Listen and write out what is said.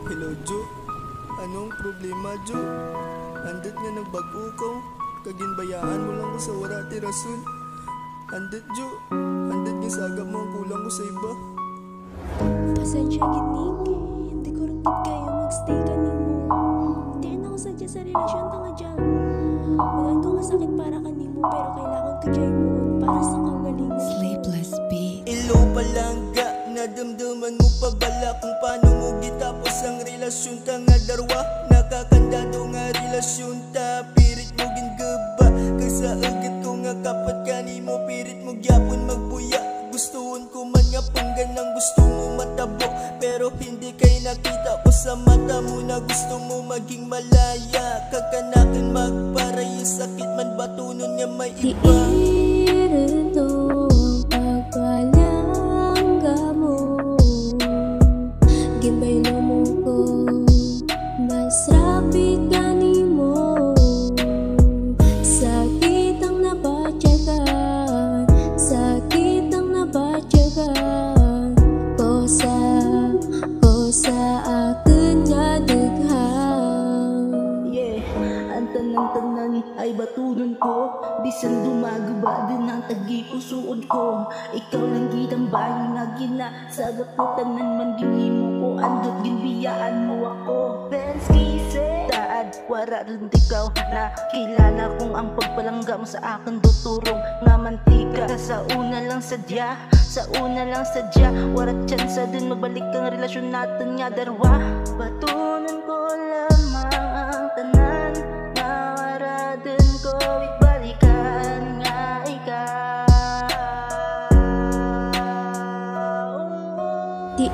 Hello, Jo. Anong problema, Jo? Andit nga nagbago ko. Kaginbayaan mo lang ko sa wala ti rason. Andit, Jo. Andit nga sagap mo ang kulang ko sa iba. Pasensya gid Nick, hindi ko rin gid kayo magstay kanimo. Di na ako sadya sa relasyon ta nga dyan. Walaan ko nga sakit para kanimo pero kailangan ko dyan mo para sa kaugalingon. Sleepless Beat. Ilo palangga, nadamdaman mo pa bala kung paano mo gitapos ang relasyon ta nga darwa. Nakakandado nga relasyon ta, pirit mo gingaba. Kasa agad ko nga kapat kanimo, pirit mo gyapon magbuya. Gustuhon ko man nga pangganang gusto mo matabo, pero hindi kay nakita ko sa mata mo na gusto mo maging malaya. Kakanakan magparayo, sakit man batunon nga may iba. Diirito ang pagpalangga mo, ginbaylo mo ko, mas rapid kanimo. Sakit ang nabatyagan, sakit ang nabatyagan, ko sa akin nga daghan. Yeah, ang tanan-tanan ay batunon ko, bisan dumagaba din ang tagi-pusuod ko. Ikaw lang gitang bayi nga ginasagap ko, tanan man ginhimo ko, andot ginbiyaan mo ako. Friends kise taad, wara rin ikaw na kilala kong ang pagpalangga mo sa akin tuturong nga mantika. Sa una lang sadya, sa una lang sadya, wara tsansa din magbalik ang relasyon natin nga darwa. Batunon ko lamang ang tanan, na wara din ko ibalikan nga ikaw. Di